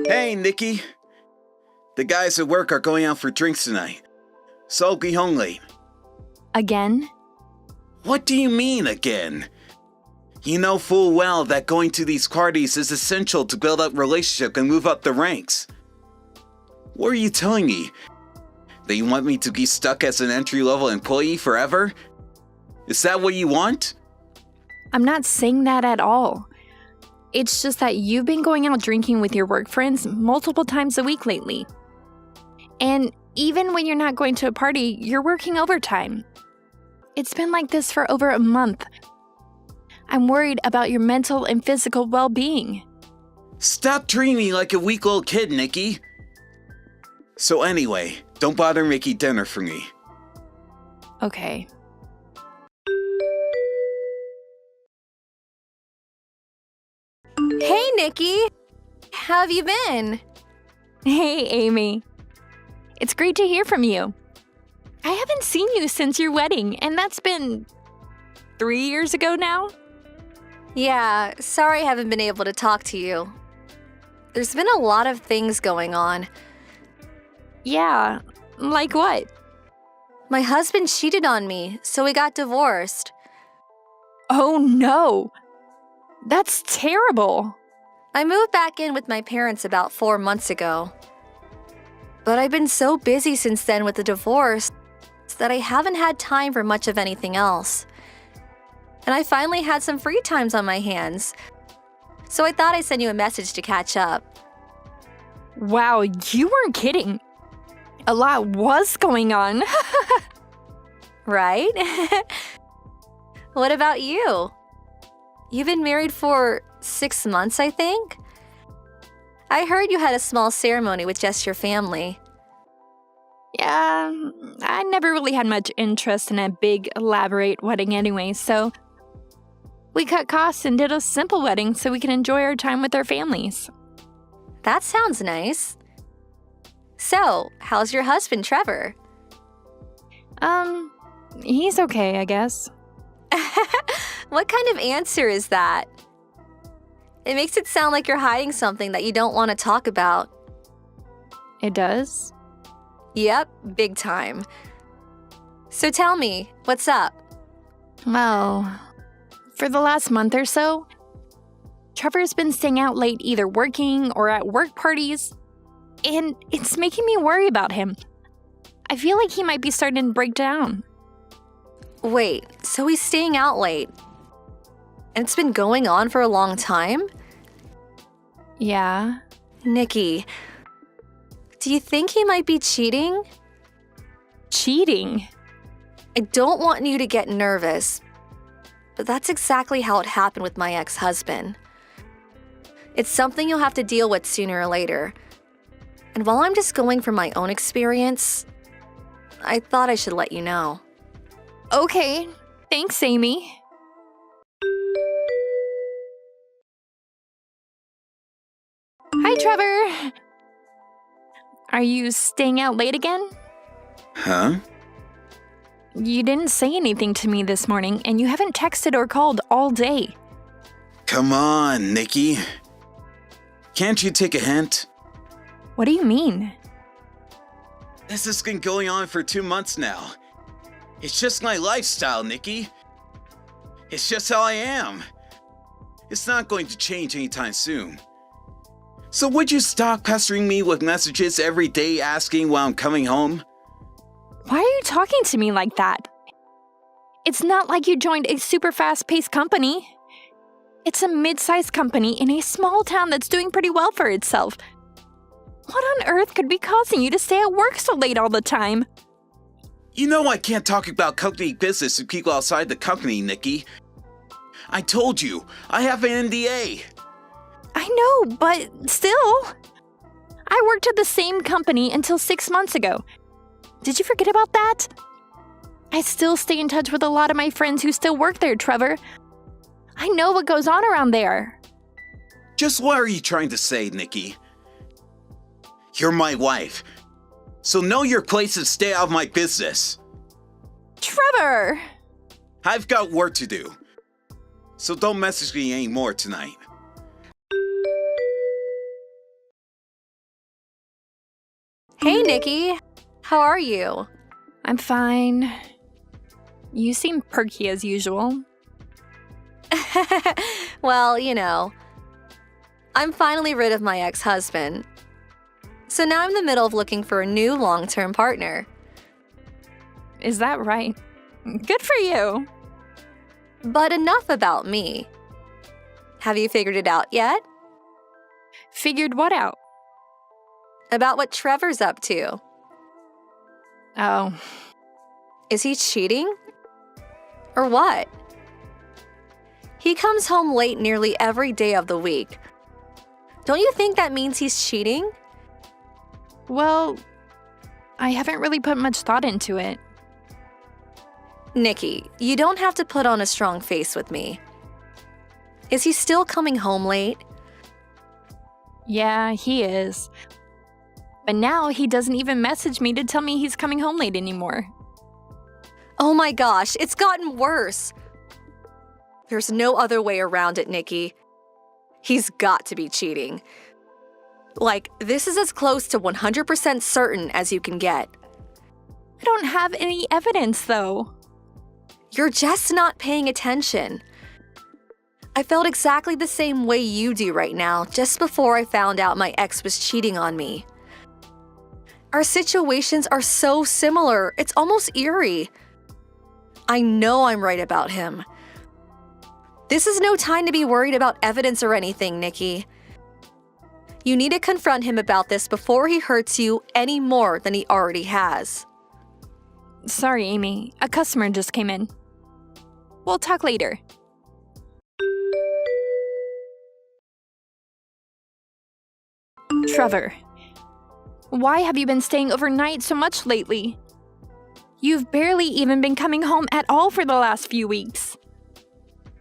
Hey, Nikki. The guys at work are going out for drinks tonight, so I'll be home late. Again? What do you mean, again? You know full well that going to these parties is essential to build up relationship and move up the ranks. What are you telling me? That you want me to be stuck as an entry-level employee forever? Is that what you want? I'm not saying that at all. It's just that you've been going out drinking with your work friends multiple times a week lately. And even when you're not going to a party, you're working overtime. It's been like this for over a month. I'm worried about your mental and physical well-being. Stop treating me like a weak little kid, Nikki. So anyway, don't bother making dinner for me. Okay. Hey, Nikki! How have you been? Hey, Amy. It's great to hear from you. I haven't seen you since your wedding, and that's been 3 years ago now? Yeah, sorry I haven't been able to talk to you. There's been a lot of things going on. Yeah, like what? My husband cheated on me, so we got divorced. Oh no! That's terrible! I moved back in with my parents about 4 months ago. But I've been so busy since then with the divorce that I haven't had time for much of anything else. And I finally had some free times on my hands. So I thought I'd send you a message to catch up. Wow, you weren't kidding. A lot was going on. Right? What about you? You've been married for 6 months, I think? I heard you had a small ceremony with just your family. Yeah, I never really had much interest in a big, elaborate wedding anyway, so we cut costs and did a simple wedding so we can enjoy our time with our families. That sounds nice. So, how's your husband, Trevor? He's okay, I guess. What kind of answer is that? It makes it sound like you're hiding something that you don't want to talk about. It does? Yep, big time. So tell me, what's up? Well, for the last month or so, Trevor's been staying out late either working or at work parties, and it's making me worry about him. I feel like he might be starting to break down. Wait, so he's staying out late? And it's been going on for a long time? Yeah. Nikki, do you think he might be cheating? Cheating? I don't want you to get nervous, but that's exactly how it happened with my ex-husband. It's something you'll have to deal with sooner or later. And while I'm just going from my own experience, I thought I should let you know. Okay, thanks, Amy. Hi, Trevor. Are you staying out late again? Huh? You didn't say anything to me this morning, and you haven't texted or called all day. Come on, Nikki. Can't you take a hint? What do you mean? This has been going on for 2 months now. It's just my lifestyle, Nikki. It's just how I am. It's not going to change anytime soon. So would you stop pestering me with messages every day asking when I'm coming home? Why are you talking to me like that? It's not like you joined a super fast-paced company. It's a mid-sized company in a small town that's doing pretty well for itself. What on earth could be causing you to stay at work so late all the time? You know I can't talk about company business to people outside the company, Nikki. I told you, I have an NDA. I know, but still. I worked at the same company until 6 months ago. Did you forget about that? I still stay in touch with a lot of my friends who still work there, Trevor. I know what goes on around there. Just what are you trying to say, Nikki? You're my wife, so know your place and stay out of my business. Trevor! I've got work to do, so don't message me anymore tonight. Hey, Nikki. How are you? I'm fine. You seem perky as usual. Well, I'm finally rid of my ex-husband. So now I'm in the middle of looking for a new long-term partner. Is that right? Good for you. But enough about me. Have you figured it out yet? Figured what out? About what Trevor's up to. Oh, Is he cheating? Or what? He comes home late nearly every day of the week. Don't you think that means he's cheating? well, I haven't really put much thought into it. Nikki, you don't have to put on a strong face with me. Is he still coming home late? Yeah, he is. But now he doesn't even message me to tell me he's coming home late anymore. Oh my gosh, it's gotten worse. There's no other way around it, Nikki. He's got to be cheating. Like, this is as close to 100% certain as you can get. I don't have any evidence, though. You're just not paying attention. I felt exactly the same way you do right now, just before I found out my ex was cheating on me. Our situations are so similar, it's almost eerie. I know I'm right about him. This is no time to be worried about evidence or anything, Nikki. You need to confront him about this before he hurts you any more than he already has. Sorry, Amy. A customer just came in. We'll talk later. Trevor, why have you been staying overnight so much lately? You've barely even been coming home at all for the last few weeks.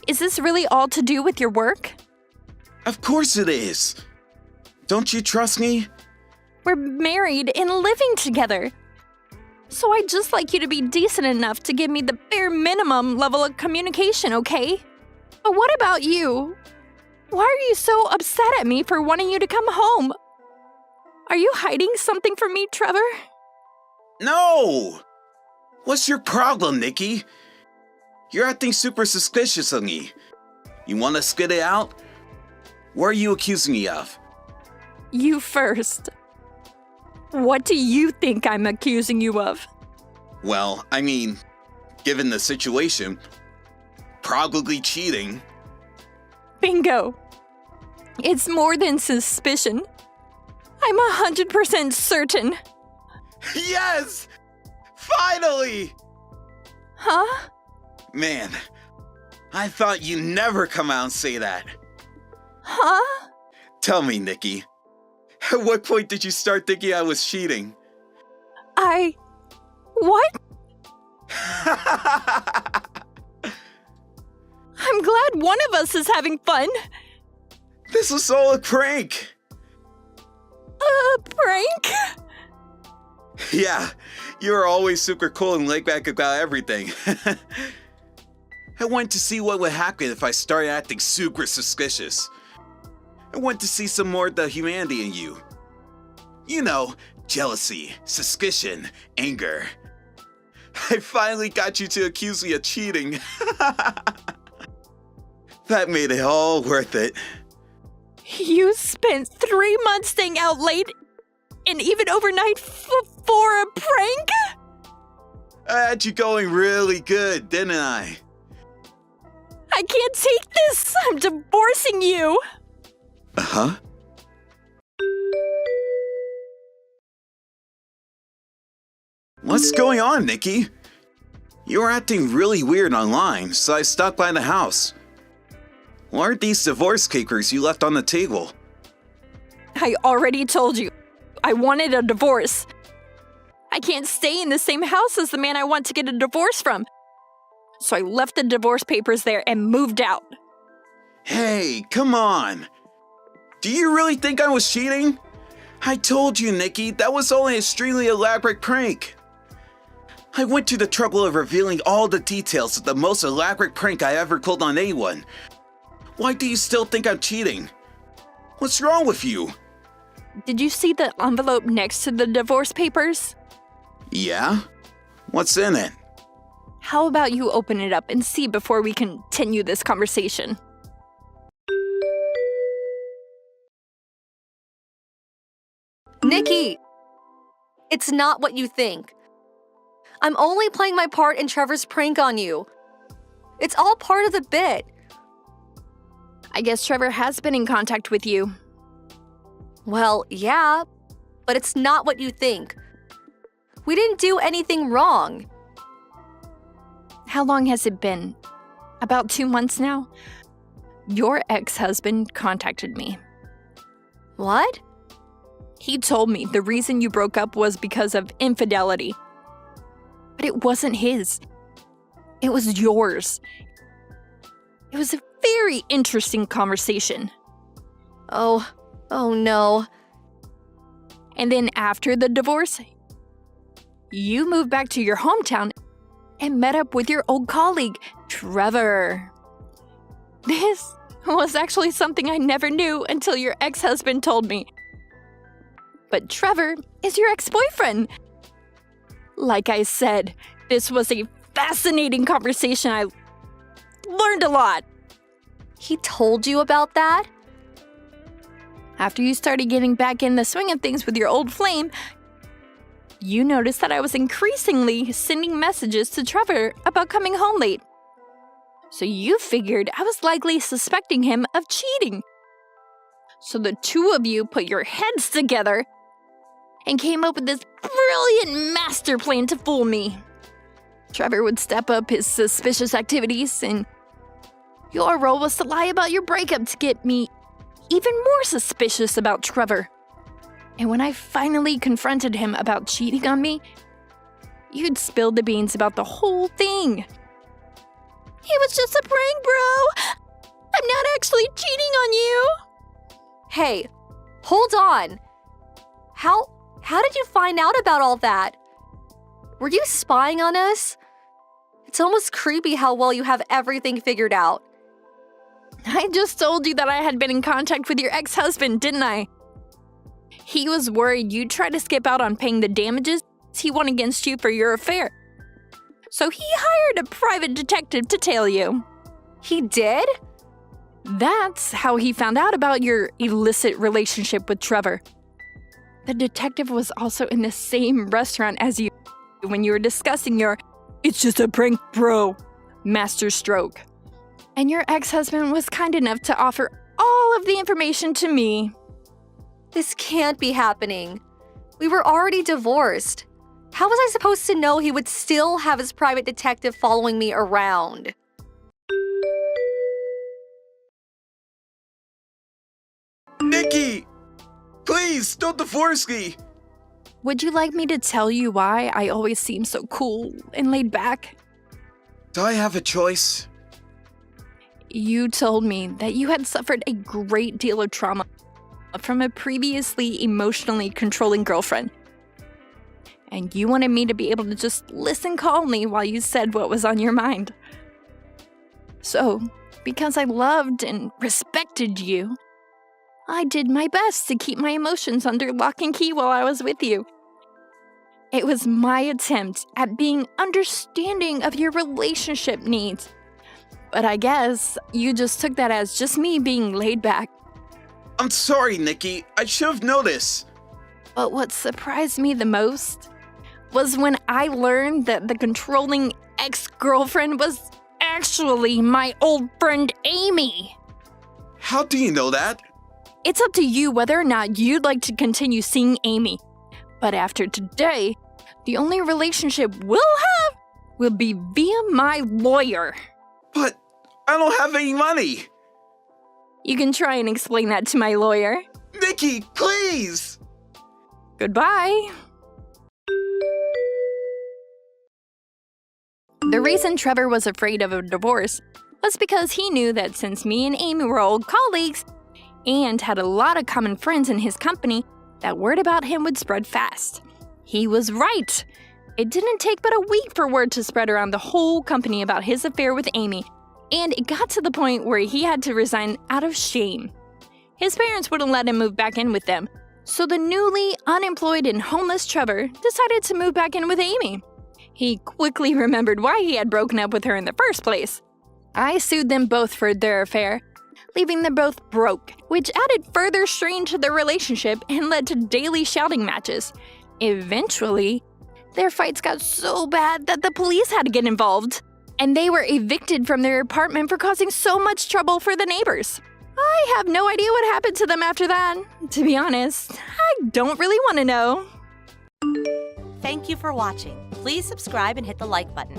Is this really all to do with your work? Of course it is. Don't you trust me? We're married and living together. So I'd just like you to be decent enough to give me the bare minimum level of communication, okay? But what about you? Why are you so upset at me for wanting you to come home? Are you hiding something from me, Trevor? No! What's your problem, Nikki? You're acting super suspicious of me. You want to spit it out? What are you accusing me of? You first. What do you think I'm accusing you of? Well, I mean, given the situation, probably cheating. Bingo. It's more than suspicion. I'm 100% certain. Yes! Finally! Huh? Man, I thought you'd never come out and say that. Huh? Tell me, Nikki. At what point did you start thinking I was cheating? What? I'm glad one of us is having fun. This was all a prank. A prank? Yeah, you were always super cool and laid back about everything. I went to see what would happen if I started acting super suspicious. I went to see some more of the humanity in you. You know, jealousy, suspicion, anger. I finally got you to accuse me of cheating. That made it all worth it. You spent 3 months staying out late and even overnight for a prank? I had you going really good, didn't I? I can't take this. I'm divorcing you. Uh-huh. What's going on, Nikki? You were acting really weird online, so I stopped by the house. What are these divorce papers you left on the table? I already told you. I wanted a divorce. I can't stay in the same house as the man I want to get a divorce from. So I left the divorce papers there and moved out. Hey, come on. Do you really think I was cheating? I told you, Nikki, that was only an extremely elaborate prank. I went to the trouble of revealing all the details of the most elaborate prank I ever pulled on anyone. Why do you still think I'm cheating? What's wrong with you? did you see the envelope next to the divorce papers? Yeah? What's in it? How about you open it up and see before we continue this conversation? Nikki! It's not what you think. I'm only playing my part in Trevor's prank on you. It's all part of the bit. I guess Trevor has been in contact with you. Well, yeah, but it's not what you think. We didn't do anything wrong. How long has it been? About 2 months now? Your ex-husband contacted me. What? He told me the reason you broke up was because of infidelity. But it wasn't his. It was yours. It was a very interesting conversation. Oh no. And then after the divorce, you moved back to your hometown and met up with your old colleague, Trevor. This was actually something I never knew until your ex-husband told me. But Trevor is your ex-boyfriend. Like I said, this was a fascinating conversation. I learned a lot. He told you about that? After you started getting back in the swing of things with your old flame, you noticed that I was increasingly sending messages to Trevor about coming home late. So you figured I was likely suspecting him of cheating. So the two of you put your heads together and came up with this brilliant master plan to fool me. Trevor would step up his suspicious activities, and your role was to lie about your breakup to get me even more suspicious about Trevor. And when I finally confronted him about cheating on me, you'd spilled the beans about the whole thing. It was just a prank, bro. I'm not actually cheating on you. Hey, hold on. How did you find out about all that? Were you spying on us? It's almost creepy how well you have everything figured out. I just told you that I had been in contact with your ex-husband, didn't I? He was worried you'd try to skip out on paying the damages he won against you for your affair. So he hired a private detective to tail you. He did? That's how he found out about your illicit relationship with Trevor. The detective was also in the same restaurant as you when you were discussing your "it's just a prank, bro" master stroke. And your ex-husband was kind enough to offer all of the information to me. This can't be happening. We were already divorced. How was I supposed to know he would still have his private detective following me around? Nikki! Please, don't divorce me! Would you like me to tell you why I always seem so cool and laid back? Do I have a choice? You told me that you had suffered a great deal of trauma from a previously emotionally controlling girlfriend. And you wanted me to be able to just listen calmly while you said what was on your mind. So, because I loved and respected you, I did my best to keep my emotions under lock and key while I was with you. It was my attempt at being understanding of your relationship needs. But I guess you just took that as just me being laid back. I'm sorry, Nikki. I should have noticed. But what surprised me the most was when I learned that the controlling ex-girlfriend was actually my old friend Amy. How do you know that? It's up to you whether or not you'd like to continue seeing Amy. But after today, the only relationship we'll have will be via my lawyer. But I don't have any money. You can try and explain that to my lawyer. Nikki, please! Goodbye. The reason Trevor was afraid of a divorce was because he knew that since me and Amy were old colleagues and had a lot of common friends in his company, that word about him would spread fast. He was right. It didn't take but a week for word to spread around the whole company about his affair with Amy, and it got to the point where he had to resign out of shame. His parents wouldn't let him move back in with them, So the newly unemployed and homeless Trevor decided to move back in with Amy. He quickly remembered why he had broken up with her in the first place. I sued them both for their affair, leaving them both broke, which added further strain to their relationship and led to daily shouting matches. Eventually, their fights got so bad that the police had to get involved, and they were evicted from their apartment for causing so much trouble for the neighbors. I have no idea what happened to them after that. To be honest, I don't really want to know. Thank you for watching. Please subscribe and hit the like button.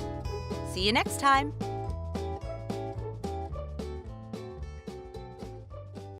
See you next time.